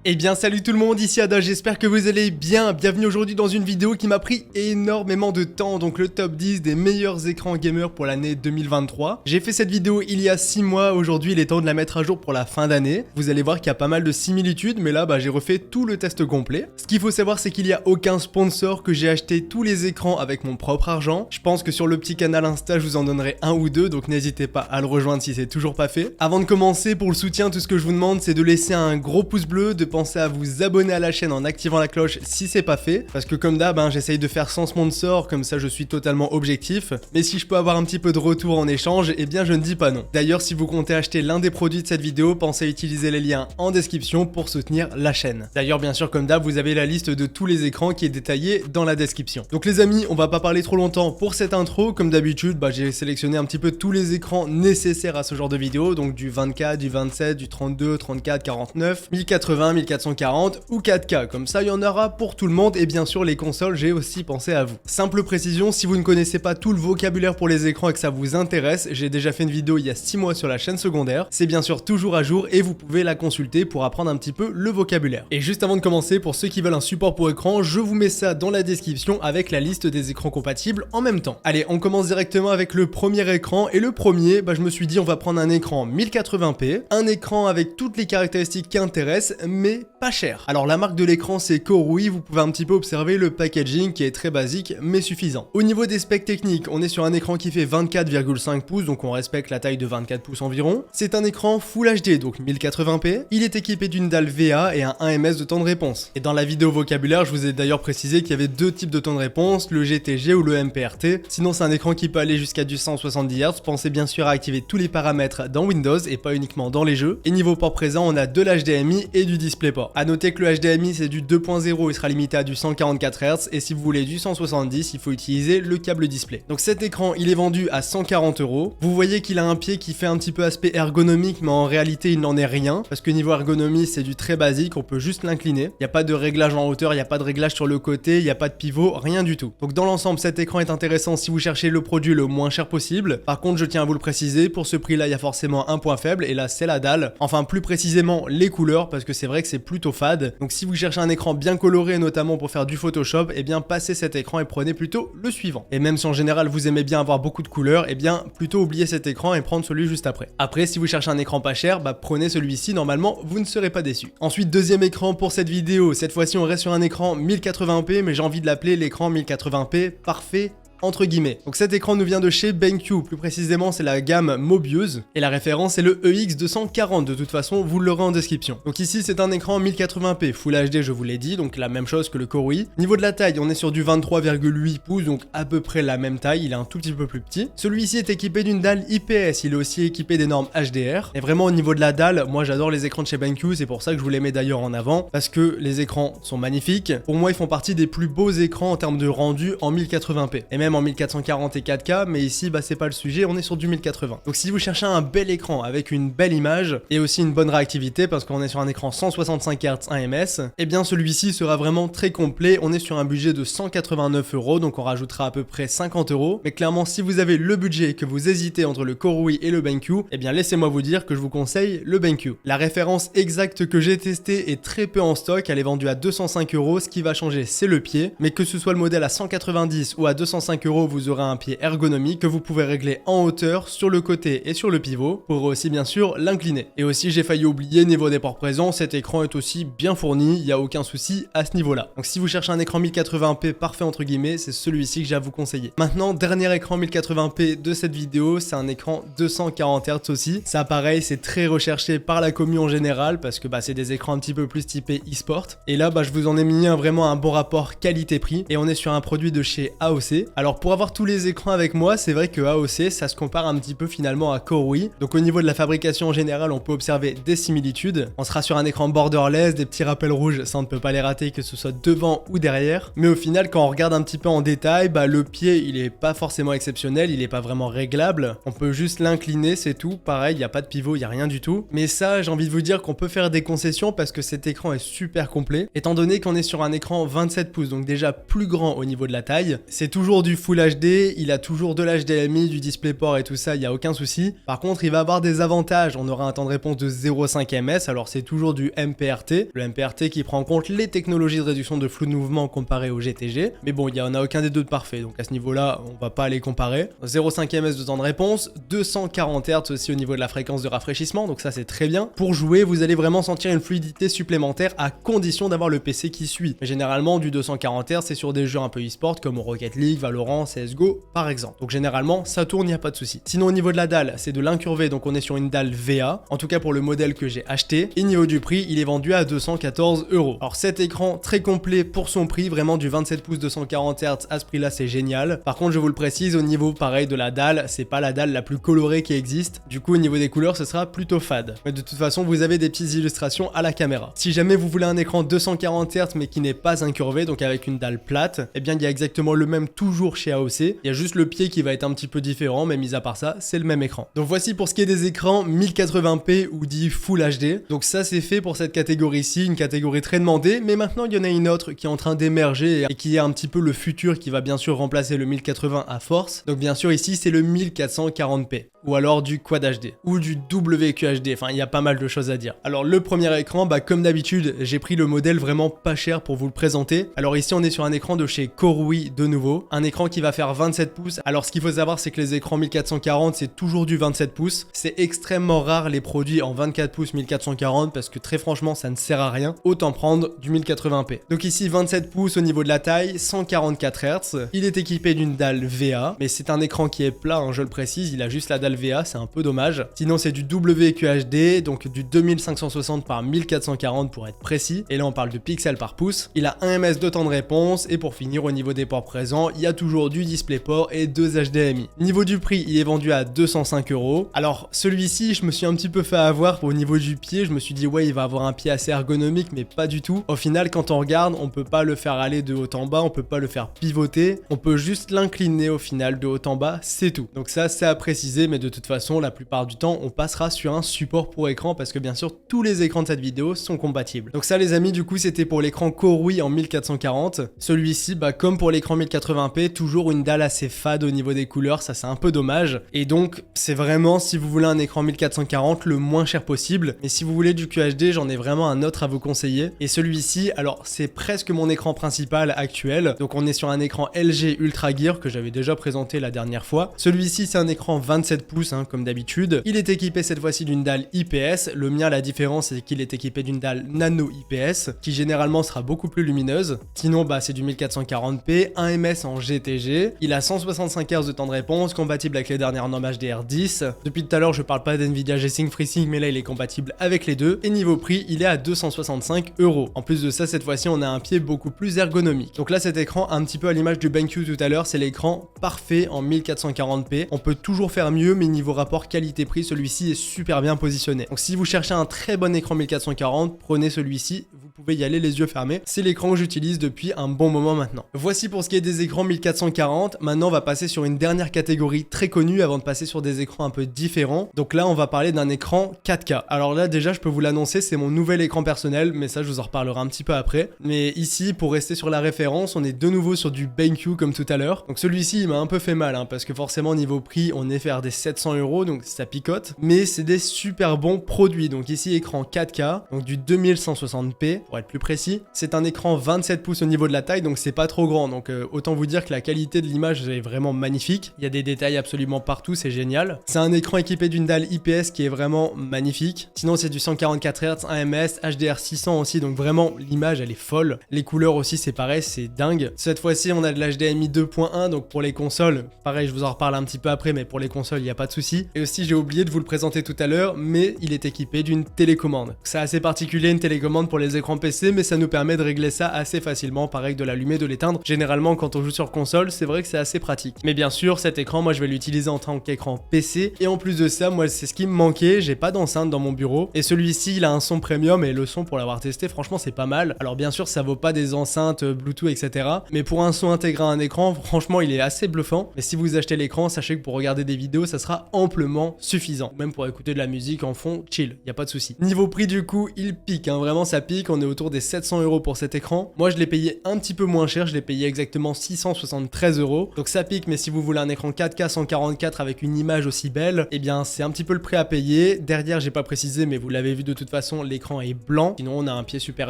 Eh bien salut tout le monde, ici Ada, j'espère que vous allez bien. Bienvenue aujourd'hui dans une vidéo qui m'a pris énormément de temps, donc le top 10 des meilleurs écrans gamer pour l'année 2023. J'ai fait cette vidéo il y a 6 mois, aujourd'hui il est temps de la mettre à jour pour la fin d'année. Vous allez voir qu'il y a pas mal de similitudes, mais là j'ai refait tout le test complet. Ce qu'il faut savoir c'est qu'il n'y a aucun sponsor, que j'ai acheté tous les écrans avec mon propre argent. Je pense que sur le petit canal Insta je vous en donnerai un ou deux, donc n'hésitez pas à le rejoindre si c'est toujours pas fait. Avant de commencer, pour le soutien, tout ce que je vous demande c'est de laisser un gros pouce bleu, de pensez à vous abonner à la chaîne en activant la cloche si c'est pas fait, parce que comme d'hab, j'essaye de faire sans sponsor, comme ça je suis totalement objectif, mais si je peux avoir un petit peu de retour en échange, eh bien je ne dis pas non. D'ailleurs, si vous comptez acheter l'un des produits de cette vidéo, pensez à utiliser les liens en description pour soutenir la chaîne. D'ailleurs, bien sûr, comme d'hab, vous avez la liste de tous les écrans qui est détaillée dans la description. Donc les amis, on va pas parler trop longtemps pour cette intro, comme d'habitude, j'ai sélectionné un petit peu tous les écrans nécessaires à ce genre de vidéo, donc du 24, du 27, du 32, 34, 49, 1080, 1440 ou 4K, comme ça il y en aura pour tout le monde, et bien sûr les consoles, j'ai aussi pensé à vous. Simple précision, si vous ne connaissez pas tout le vocabulaire pour les écrans et que ça vous intéresse, j'ai déjà fait une vidéo il y a 6 mois sur la chaîne secondaire, c'est bien sûr toujours à jour et vous pouvez la consulter pour apprendre un petit peu le vocabulaire. Et juste avant de commencer, pour ceux qui veulent un support pour écran, je vous mets ça dans la description avec la liste des écrans compatibles en même temps. Allez, on commence directement avec le premier écran, et le premier, je me suis dit on va prendre un écran 1080p, un écran avec toutes les caractéristiques qui intéressent, mais pas cher. Alors la marque de l'écran c'est Korui, vous pouvez un petit peu observer le packaging qui est très basique mais suffisant. Au niveau des specs techniques, on est sur un écran qui fait 24,5 pouces, donc on respecte la taille de 24 pouces environ. C'est un écran Full HD, donc 1080p. Il est équipé d'une dalle VA et un 1 ms de temps de réponse. Et dans la vidéo vocabulaire, je vous ai d'ailleurs précisé qu'il y avait deux types de temps de réponse, le GTG ou le MPRT. Sinon c'est un écran qui peut aller jusqu'à du 170 Hz. Pensez bien sûr à activer tous les paramètres dans Windows et pas uniquement dans les jeux. Et niveau port présent, on a de l'HDMI et du DisplayPort. A noter que le HDMI c'est du 2.0, il sera limité à du 144 Hz, et si vous voulez du 170, il faut utiliser le câble display. Donc cet écran il est vendu à 140 €. Vous voyez qu'il a un pied qui fait un petit peu aspect ergonomique, mais en réalité il n'en est rien, parce que niveau ergonomie c'est du très basique, on peut juste l'incliner. Il n'y a pas de réglage en hauteur, il n'y a pas de réglage sur le côté, il n'y a pas de pivot, rien du tout. Donc dans l'ensemble cet écran est intéressant si vous cherchez le produit le moins cher possible. Par contre je tiens à vous le préciser, pour ce prix là il y a forcément un point faible, et là c'est la dalle, enfin plus précisément les couleurs, parce que c'est vrai que c'est plutôt fade. Donc si vous cherchez un écran bien coloré, notamment pour faire du Photoshop, eh bien passez cet écran et prenez plutôt le suivant. Et même si en général vous aimez bien avoir beaucoup de couleurs, eh bien plutôt oubliez cet écran et prendre celui juste après. Après, si vous cherchez un écran pas cher, prenez celui-ci, normalement vous ne serez pas déçus. Ensuite, deuxième écran pour cette vidéo, cette fois-ci on reste sur un écran 1080p, mais j'ai envie de l'appeler l'écran 1080p parfait entre guillemets. Donc cet écran nous vient de chez BenQ, plus précisément c'est la gamme Mobius, et la référence est le EX240, de toute façon vous l'aurez en description. Donc ici c'est un écran 1080p Full HD, je vous l'ai dit, donc la même chose que le Korui. Niveau de la taille, on est sur du 23,8 pouces, donc à peu près la même taille, il est un tout petit peu plus petit. Celui-ci est équipé d'une dalle IPS, il est aussi équipé des normes HDR, et vraiment au niveau de la dalle, moi j'adore les écrans de chez BenQ, c'est pour ça que je vous les mets d'ailleurs en avant, parce que les écrans sont magnifiques. Pour moi ils font partie des plus beaux écrans en termes de rendu en 1080p, et même en 1440 et 4K, mais ici c'est pas le sujet, on est sur du 1080. Donc si vous cherchez un bel écran avec une belle image et aussi une bonne réactivité, parce qu'on est sur un écran 165 Hz 1 ms, eh bien celui-ci sera vraiment très complet. On est sur un budget de 189 €, donc on rajoutera à peu près 50 €. Mais clairement, si vous avez le budget et que vous hésitez entre le Korui et le BenQ, eh bien laissez-moi vous dire que je vous conseille le BenQ. La référence exacte que j'ai testée est très peu en stock, elle est vendue à 205 €. Ce qui va changer c'est le pied, mais que ce soit le modèle à 190 ou à 205 €, vous aurez un pied ergonomique que vous pouvez régler en hauteur, sur le côté et sur le pivot, pour aussi bien sûr l'incliner. Et aussi j'ai failli oublier, niveau des ports présents, cet écran est aussi bien fourni, il n'y a aucun souci à ce niveau là. Donc si vous cherchez un écran 1080p parfait entre guillemets, c'est celui-ci que j'ai à vous conseiller. Maintenant, dernier écran 1080p de cette vidéo, c'est un écran 240 Hz aussi. Ça pareil, c'est très recherché par la commu en général, parce que c'est des écrans un petit peu plus typés e-sport. Et là je vous en ai mis vraiment un bon rapport qualité-prix, et on est sur un produit de chez AOC. Alors pour avoir tous les écrans avec moi, c'est vrai que AOC ça se compare un petit peu finalement à Korui. Donc au niveau de la fabrication en général, on peut observer des similitudes. On sera sur un écran borderless, des petits rappels rouges, ça on ne peut pas les rater, que ce soit devant ou derrière. Mais au final, quand on regarde un petit peu en détail, le pied il est pas forcément exceptionnel, il est pas vraiment réglable. On peut juste l'incliner, c'est tout. Pareil, il n'y a pas de pivot, il n'y a rien du tout. Mais ça, j'ai envie de vous dire qu'on peut faire des concessions parce que cet écran est super complet. Étant donné qu'on est sur un écran 27 pouces, donc déjà plus grand au niveau de la taille, c'est toujours du du Full HD, il a toujours de l'HDMI, du DisplayPort et tout ça, il n'y a aucun souci. Par contre, il va avoir des avantages. On aura un temps de réponse de 0,5 ms, alors c'est toujours du MPRT. Le MPRT qui prend en compte les technologies de réduction de flou de mouvement comparé au GTG. Mais bon, il n'y en a aucun des deux de parfait, donc à ce niveau-là, on va pas les comparer. 0,5 ms de temps de réponse, 240 Hz aussi au niveau de la fréquence de rafraîchissement, donc ça c'est très bien. Pour jouer, vous allez vraiment sentir une fluidité supplémentaire à condition d'avoir le PC qui suit. Mais généralement, du 240 Hz, c'est sur des jeux un peu e-sport comme Rocket League, Valorant, CSGO par exemple. Donc généralement, ça tourne, il n'y a pas de souci. Sinon, au niveau de la dalle, c'est de l'incurvé, donc on est sur une dalle VA, en tout cas pour le modèle que j'ai acheté. Et niveau du prix, il est vendu à 214 €. Alors cet écran très complet pour son prix, vraiment du 27 pouces 240 Hz à ce prix là, c'est génial. Par contre, je vous le précise, au niveau pareil de la dalle, c'est pas la dalle la plus colorée qui existe. Du coup, au niveau des couleurs, ce sera plutôt fade. Mais de toute façon, vous avez des petites illustrations à la caméra. Si jamais vous voulez un écran 240 Hz mais qui n'est pas incurvé, donc avec une dalle plate, eh bien il y a exactement le même toujours chez AOC. Il y a juste le pied qui va être un petit peu différent, mais mis à part ça, c'est le même écran. Donc voici pour ce qui est des écrans 1080p ou dit Full HD. Donc ça c'est fait pour cette catégorie-ci, une catégorie très demandée, mais maintenant il y en a une autre qui est en train d'émerger et qui est un petit peu le futur qui va bien sûr remplacer le 1080 à force. Donc bien sûr ici c'est le 1440p. Ou alors du Quad HD, ou du WQHD, enfin il y a pas mal de choses à dire. Alors le premier écran, comme d'habitude, j'ai pris le modèle vraiment pas cher pour vous le présenter. Alors ici on est sur un écran de chez Korui de nouveau, un écran qui va faire 27 pouces. Alors ce qu'il faut savoir c'est que les écrans 1440 c'est toujours du 27 pouces. C'est extrêmement rare les produits en 24 pouces 1440 parce que très franchement ça ne sert à rien. Autant prendre du 1080p. Donc ici 27 pouces au niveau de la taille, 144 Hz. Il est équipé d'une dalle VA, mais c'est un écran qui est plat, hein, je le précise, il a juste la dalle VA, c'est un peu dommage. Sinon c'est du WQHD, donc du 2560 par 1440 pour être précis. Et là on parle de pixels par pouce. Il a 1 ms de temps de réponse et pour finir au niveau des ports présents, il y a toujours du DisplayPort et 2 HDMI. Niveau du prix, il est vendu à 205 €. Alors celui-ci, je me suis un petit peu fait avoir au niveau du pied. Je me suis dit ouais, il va avoir un pied assez ergonomique, mais pas du tout. Au final, quand on regarde, on peut pas le faire aller de haut en bas, on peut pas le faire pivoter, on peut juste l'incliner au final de haut en bas, c'est tout. Donc ça c'est à préciser, mais de toute façon, la plupart du temps, on passera sur un support pour écran parce que bien sûr, tous les écrans de cette vidéo sont compatibles. Donc ça les amis, du coup, c'était pour l'écran Korui en 1440. Celui-ci, comme pour l'écran 1080p, toujours une dalle assez fade au niveau des couleurs, ça c'est un peu dommage. Et donc, c'est vraiment, si vous voulez un écran 1440, le moins cher possible. Et si vous voulez du QHD, j'en ai vraiment un autre à vous conseiller. Et celui-ci, alors c'est presque mon écran principal actuel. Donc on est sur un écran LG Ultra Gear que j'avais déjà présenté la dernière fois. Celui-ci, c'est un écran 27 pouces, comme d'habitude. Il est équipé cette fois-ci d'une dalle IPS. Le mien, la différence, c'est qu'il est équipé d'une dalle nano IPS, qui généralement sera beaucoup plus lumineuse. Sinon, c'est du 1440p, 1 ms en GTG. Il a 165 Hz de temps de réponse, compatible avec les dernières normes HDR10. Depuis tout à l'heure, je parle pas d'NVIDIA G-Sync FreeSync, mais là, il est compatible avec les deux. Et niveau prix, il est à 265 €. En plus de ça, cette fois-ci, on a un pied beaucoup plus ergonomique. Donc là, cet écran, un petit peu à l'image du BenQ tout à l'heure, c'est l'écran parfait en 1440p. On peut toujours faire mieux, mais niveau rapport qualité-prix, celui-ci est super bien positionné. Donc si vous cherchez un très bon écran 1440, prenez celui-ci, vous pouvez y aller les yeux fermés. C'est l'écran que j'utilise depuis un bon moment maintenant. Voici pour ce qui est des écrans 1440. Maintenant, on va passer sur une dernière catégorie très connue avant de passer sur des écrans un peu différents. Donc là, on va parler d'un écran 4K. Alors là, déjà, je peux vous l'annoncer, c'est mon nouvel écran personnel, mais ça, je vous en reparlerai un petit peu après. Mais ici, pour rester sur la référence, on est de nouveau sur du BenQ comme tout à l'heure. Donc celui-ci, il m'a un peu fait mal, parce que forcément, niveau prix, on est vers des 700 €, donc ça picote. Mais c'est des super bons produits. Donc ici, écran 4K, donc du 2160p, pour être plus précis. C'est un écran 27 pouces au niveau de la taille, donc c'est pas trop grand. Donc autant vous dire que la qualité de l'image est vraiment magnifique. Il y a des détails absolument partout, c'est génial. C'est un écran équipé d'une dalle IPS qui est vraiment magnifique. Sinon, c'est du 144 Hz, 1 ms, HDR600 aussi, donc vraiment l'image elle est folle. Les couleurs aussi, c'est pareil, c'est dingue. Cette fois-ci, on a de l'HDMI 2.1, donc pour les consoles, pareil, je vous en reparle un petit peu après, mais pour les consoles, il n'y a pas de souci. Et aussi, j'ai oublié de vous le présenter tout à l'heure, mais il est équipé d'une télécommande. C'est assez particulier une télécommande pour les écrans PC, mais ça nous permet de régler ça assez facilement, pareil de l'allumer, de l'éteindre. Généralement, quand on joue sur console, c'est vrai que c'est assez pratique. Mais bien sûr, cet écran, moi je vais l'utiliser en tant qu'écran PC, et en plus de ça, moi c'est ce qui me manquait, j'ai pas d'enceinte dans mon bureau, et celui-ci, il a un son premium, et le son pour l'avoir testé, franchement c'est pas mal. Alors bien sûr, ça vaut pas des enceintes Bluetooth, etc. Mais pour un son intégré à un écran, franchement, il est assez bluffant. Mais si vous achetez l'écran, sachez que pour regarder des vidéos, ça sera amplement suffisant. Même pour écouter de la musique en fond, chill, y a pas de souci. Niveau prix du coup, il pique, vraiment ça pique, on est est autour des 700 € pour cet écran. Moi je l'ai payé un petit peu moins cher, je l'ai payé exactement 673 €. Donc ça pique, mais si vous voulez un écran 4K 144 avec une image aussi belle, eh bien c'est un petit peu le prix à payer. Derrière j'ai pas précisé, mais vous l'avez vu de toute façon, l'écran est blanc. Sinon on a un pied super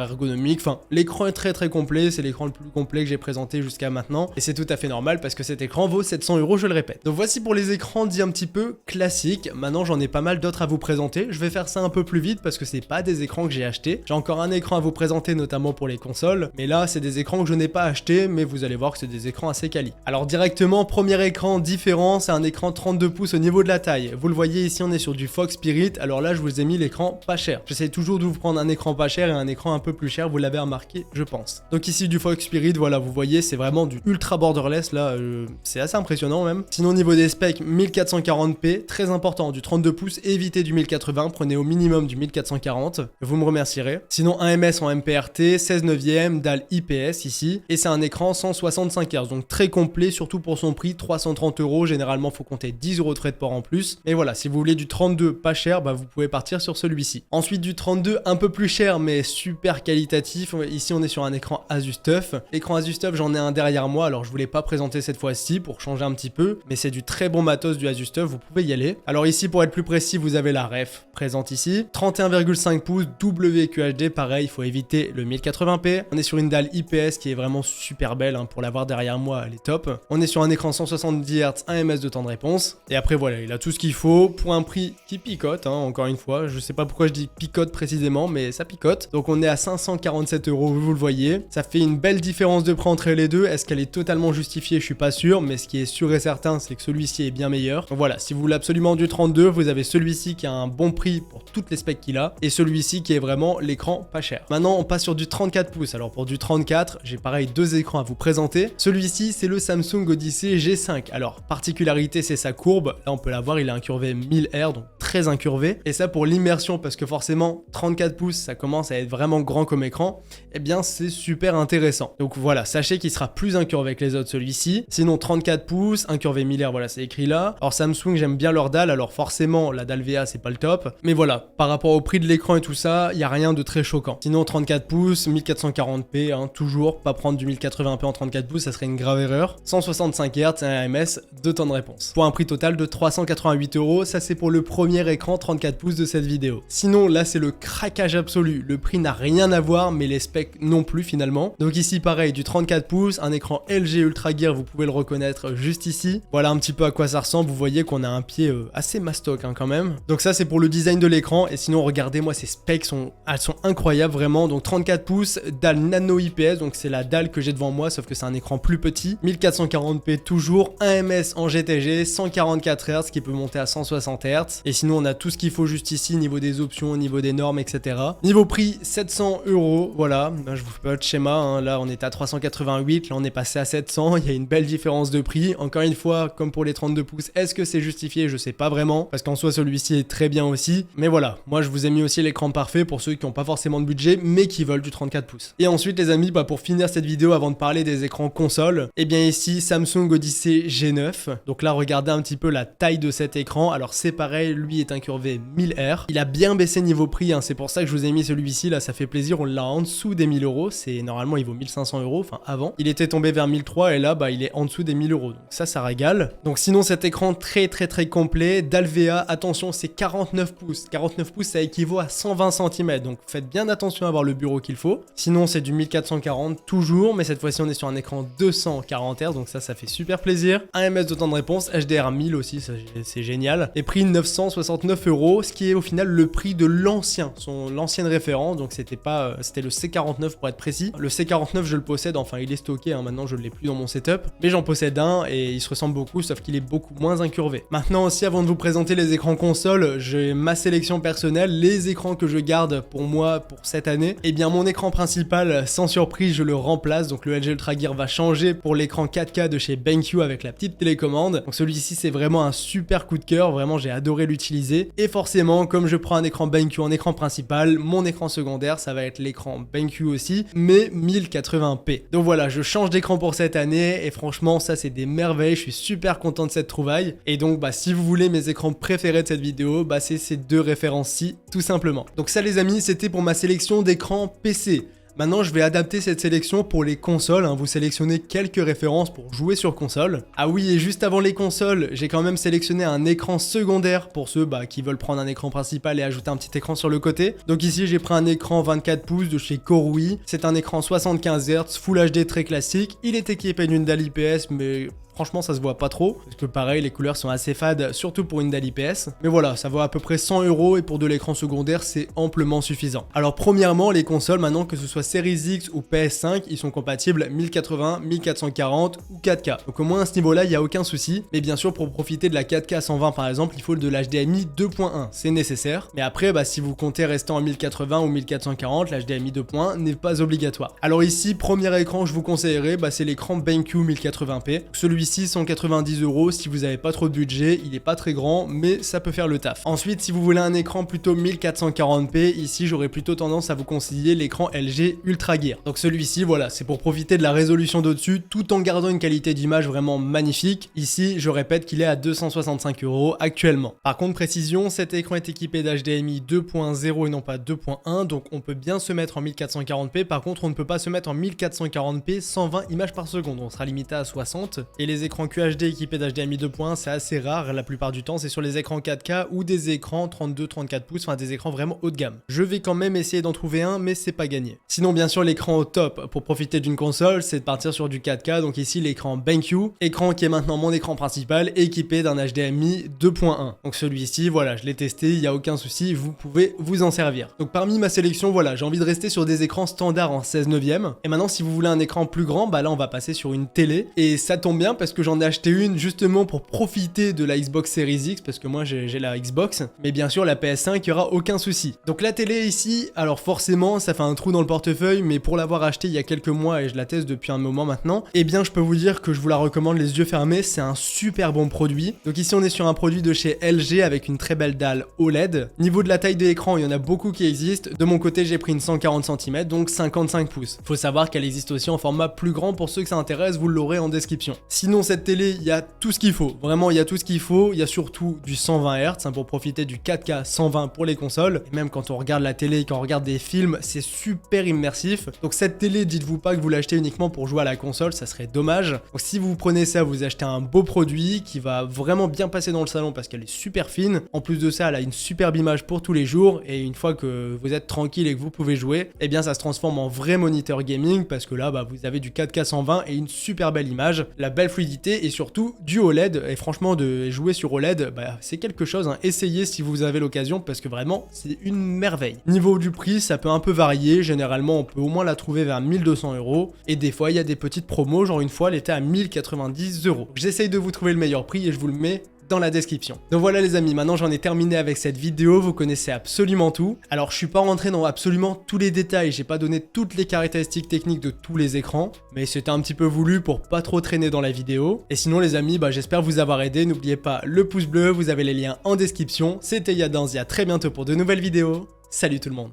ergonomique. Enfin, l'écran est très complet, c'est l'écran le plus complet que j'ai présenté jusqu'à maintenant. Et c'est tout à fait normal parce que cet écran vaut 700 €, je le répète. Donc voici pour les écrans dits un petit peu classiques. Maintenant j'en ai pas mal d'autres à vous présenter. Je vais faire ça un peu plus vite parce que c'est pas des écrans que j'ai achetés. J'ai encore un écran à vous présenter, notamment pour les consoles. Mais là c'est des écrans que je n'ai pas achetés, mais vous allez voir que c'est des écrans assez quali. Alors directement, premier écran différent, c'est un écran 32 pouces au niveau de la taille. Vous le voyez ici, on est sur du Fox Spirit. Alors là je vous ai mis l'écran pas cher. J'essaie toujours de vous prendre un écran pas cher et un écran un peu plus cher, vous l'avez remarqué je pense. Donc ici du Fox Spirit, voilà, vous voyez c'est vraiment du ultra borderless là, c'est assez impressionnant même. Sinon au niveau des specs, 1440p, très important, du 32 pouces, évitez du 1080, prenez au minimum du 1440, vous me remercierez. Sinon 1 ms en MPRT, 16 neuvième, dalle IPS ici, et c'est un écran 165 Hz, donc très complet, surtout pour son prix, 330 €, généralement faut compter 10 € de frais de port en plus. Mais voilà, si vous voulez du 32 pas cher, bah vous pouvez partir sur celui-ci. Ensuite du 32 un peu plus cher mais super qualitatif, ici on est sur un écran Asus TUF. L'écran Asus TUF, j'en ai un derrière moi, alors je voulais pas présenter cette fois-ci pour changer un petit peu, mais c'est du très bon matos du Asus TUF, vous pouvez y aller. Alors ici pour être plus précis, vous avez la ref présente ici, 31,5 pouces WQHD, pareil, il faut éviter le 1080p. On est sur une dalle IPS qui est vraiment super belle, hein, pour l'avoir derrière moi, elle est top. On est sur un écran 170 Hz, 1 ms de temps de réponse, et après voilà, il a tout ce qu'il faut pour un prix qui picote, hein, encore une fois, je sais pas pourquoi je dis picote précisément, mais ça picote. Donc on est à 547 €, vous le voyez, ça fait une belle différence de prix entre les deux. Est-ce qu'elle est totalement justifiée? Je suis pas sûr, mais ce qui est sûr et certain, c'est que celui-ci est bien meilleur. Donc voilà, si vous voulez absolument du 32, vous avez celui-ci qui a un bon prix pour toutes les specs qu'il a, et celui-ci qui est vraiment l'écran pas cher. Maintenant on passe sur du 34 pouces. Alors pour du 34, j'ai pareil deux écrans à vous présenter. Celui-ci c'est le Samsung Odyssey G5. Alors particularité, c'est sa courbe, là on peut la voir, il est incurvé 1000 R, donc très incurvé, et ça pour l'immersion, parce que forcément 34 pouces ça commence à être vraiment grand comme écran, et bien c'est super intéressant. Donc voilà, sachez qu'il sera plus incurvé que les autres celui-ci. Sinon 34 pouces, incurvé 1000 R, voilà c'est écrit là. Alors Samsung, j'aime bien leur dalle, alors forcément la dalle VA c'est pas le top, mais voilà, par rapport au prix de l'écran et tout ça, il y a rien de très choquant. Sinon 34 pouces, 1440p, hein, toujours pas prendre du 1080p en 34 pouces, ça serait une grave erreur. 165 Hz, 1 ms, 2 temps de réponse. Pour un prix total de 388 €, ça c'est pour le premier écran 34 pouces de cette vidéo. Sinon là c'est le craquage absolu, le prix n'a rien à voir, mais les specs non plus finalement. Donc ici pareil, du 34 pouces, un écran LG Ultra Gear, vous pouvez le reconnaître juste ici. Voilà un petit peu à quoi ça ressemble, vous voyez qu'on a un pied assez mastoc, hein, quand même. Donc ça c'est pour le design de l'écran, et sinon regardez moi ces specs elles sont incroyables vraiment. Donc 34 pouces, dalle nano IPS, donc c'est la dalle que j'ai devant moi sauf que c'est un écran plus petit, 1440p toujours, 1 ms en GTG, 144 Hz qui peut monter à 160 Hz, et sinon on a tout ce qu'il faut juste ici niveau des options, niveau des normes, etc. Niveau prix 700 €, voilà, je vous fais pas le schéma, hein. Là on est à 388, là on est passé à 700, il y a une belle différence de prix. Encore une fois, comme pour les 32 pouces, est-ce que c'est justifié? Je sais pas vraiment, parce qu'en soi celui-ci est très bien aussi, mais voilà, moi je vous ai mis aussi l'écran parfait pour ceux qui n'ont pas forcément de budget mais qui veulent du 34 pouces. Et ensuite les amis, pour finir cette vidéo avant de parler des écrans consoles, et bien ici Samsung Odyssey G9. Donc là regardez un petit peu la taille de cet écran, alors c'est pareil, lui est incurvé 1000 R, il a bien baissé niveau prix, hein. C'est pour ça que je vous ai mis celui-ci là, ça fait plaisir, on l'a en dessous des 1000 €, c'est normalement il vaut 1500 €, enfin avant, il était tombé vers 1003 et là il est en dessous des 1000 €, donc ça régale. Donc sinon cet écran très complet, dalle VA, attention c'est 49 pouces, 49 pouces ça équivaut à 120 cm, donc faites bien attention à avoir le bureau qu'il faut. Sinon c'est du 1440 toujours, mais cette fois-ci on est sur un écran 240 Hz, donc ça fait super plaisir. 1 ms de temps de réponse, HDR 1000 aussi, c'est génial. Et prix 969 €, ce qui est au final le prix de l'ancienne référence, donc c'était le C49 pour être précis. Le C49 je le possède, enfin il est stocké, hein, maintenant je ne l'ai plus dans mon setup, mais j'en possède un et il se ressemble beaucoup, sauf qu'il est beaucoup moins incurvé. Maintenant aussi, avant de vous présenter les écrans consoles, j'ai ma sélection personnelle, les écrans que je garde pour moi pour cette année. Et bien mon écran principal, sans surprise, je le remplace, donc le LG Ultra Gear va changer pour l'écran 4K de chez BenQ avec la petite télécommande. Donc celui-ci c'est vraiment un super coup de cœur, vraiment j'ai adoré l'utiliser. Et forcément, comme je prends un écran BenQ en écran principal, mon écran secondaire ça va être l'écran BenQ aussi, mais 1080p. Donc voilà, je change d'écran pour cette année et franchement ça c'est des merveilles, je suis super content de cette trouvaille. Et donc si vous voulez mes écrans préférés de cette vidéo, c'est ces deux références-ci tout simplement. Donc ça les amis, c'était pour ma sélection sélection d'écran PC. Maintenant, je vais adapter cette sélection pour les consoles, vous sélectionnez quelques références pour jouer sur console. Ah oui, et juste avant les consoles, j'ai quand même sélectionné un écran secondaire pour ceux qui veulent prendre un écran principal et ajouter un petit écran sur le côté. Donc ici, j'ai pris un écran 24 pouces de chez Korui. C'est un écran 75 Hz, Full HD très classique. Il est équipé d'une dalle IPS, mais franchement, ça se voit pas trop, parce que pareil, les couleurs sont assez fades, surtout pour une dalle IPS. Mais voilà, ça vaut à peu près 100 € et pour de l'écran secondaire, c'est amplement suffisant. Alors premièrement, les consoles, maintenant que ce soit Series X ou PS5, ils sont compatibles 1080, 1440 ou 4K. Donc au moins à ce niveau-là, il n'y a aucun souci. Mais bien sûr, pour profiter de la 4K 120 par exemple, il faut de l'HDMI 2.1, c'est nécessaire. Mais après, si vous comptez rester en 1080 ou 1440, l'HDMI 2.1 n'est pas obligatoire. Alors ici, premier écran que je vous conseillerais, c'est l'écran BenQ 1080p. Celui-ci 190 € si vous n'avez pas trop de budget, il est pas très grand mais ça peut faire le taf. Ensuite, si vous voulez un écran plutôt 1440p, ici j'aurais plutôt tendance à vous conseiller l'écran LG Ultra Gear. Donc celui-ci, voilà, c'est pour profiter de la résolution d'au-dessus tout en gardant une qualité d'image vraiment magnifique. Ici, je répète qu'il est à 265 € actuellement. Par contre, précision, cet écran est équipé d'HDMI 2.0 et non pas 2.1, donc on peut bien se mettre en 1440p. Par contre, on ne peut pas se mettre en 1440p 120 images par seconde, on sera limité à 60. Et les écrans QHD équipés d'HDMI 2.1, c'est assez rare, la plupart du temps c'est sur les écrans 4K ou des écrans 32-34 pouces, enfin des écrans vraiment haut de gamme. Je vais quand même essayer d'en trouver un, mais c'est pas gagné. Sinon bien sûr l'écran au top pour profiter d'une console, c'est de partir sur du 4K, donc ici l'écran BenQ, écran qui est maintenant mon écran principal, équipé d'un HDMI 2.1. Donc celui-ci, voilà, je l'ai testé, il n'y a aucun souci, vous pouvez vous en servir. Donc parmi ma sélection, voilà, j'ai envie de rester sur des écrans standards en 16/9. Et maintenant si vous voulez un écran plus grand, là on va passer sur une télé, et ça tombe bien parce que j'en ai acheté une justement pour profiter de la Xbox Series X, parce que moi j'ai la Xbox, mais bien sûr la PS5, il n'y aura aucun souci. Donc la télé ici, alors forcément ça fait un trou dans le portefeuille, mais pour l'avoir acheté il y a quelques mois et je la teste depuis un moment maintenant, eh bien je peux vous dire que je vous la recommande les yeux fermés, c'est un super bon produit. Donc ici on est sur un produit de chez LG avec une très belle dalle OLED. Niveau de la taille de l'écran, il y en a beaucoup qui existent. De mon côté j'ai pris une 140 cm, donc 55 pouces. Faut savoir qu'elle existe aussi en format plus grand, pour ceux que ça intéresse, vous l'aurez en description. Sinon cette télé, il y a tout ce qu'il faut, vraiment il y a tout ce qu'il faut, il y a surtout du 120 Hz pour profiter du 4K 120 pour les consoles, et même quand on regarde la télé, quand on regarde des films, c'est super immersif. Donc cette télé, dites-vous pas que vous l'achetez uniquement pour jouer à la console, ça serait dommage. Donc si vous prenez ça, vous achetez un beau produit qui va vraiment bien passer dans le salon parce qu'elle est super fine. En plus de ça, elle a une superbe image pour tous les jours, et une fois que vous êtes tranquille et que vous pouvez jouer, eh bien ça se transforme en vrai moniteur gaming, parce que là vous avez du 4K 120 et une super belle image, la belle fluidité et surtout du OLED. Et franchement, de jouer sur OLED, c'est quelque chose, essayez si vous avez l'occasion, parce que vraiment c'est une merveille. Niveau du prix, ça peut un peu varier, généralement on peut au moins la trouver vers 1200 €, et des fois il y a des petites promos, genre une fois elle était à 1090 €. J'essaye de vous trouver le meilleur prix et je vous le mets dans la description. Donc voilà les amis, maintenant j'en ai terminé avec cette vidéo, vous connaissez absolument tout. Alors je suis pas rentré dans absolument tous les détails, j'ai pas donné toutes les caractéristiques techniques de tous les écrans, mais c'était un petit peu voulu pour pas trop traîner dans la vidéo. Et sinon les amis, j'espère vous avoir aidé, n'oubliez pas le pouce bleu, vous avez les liens en description. C'était Yadanz, à très bientôt pour de nouvelles vidéos. Salut tout le monde.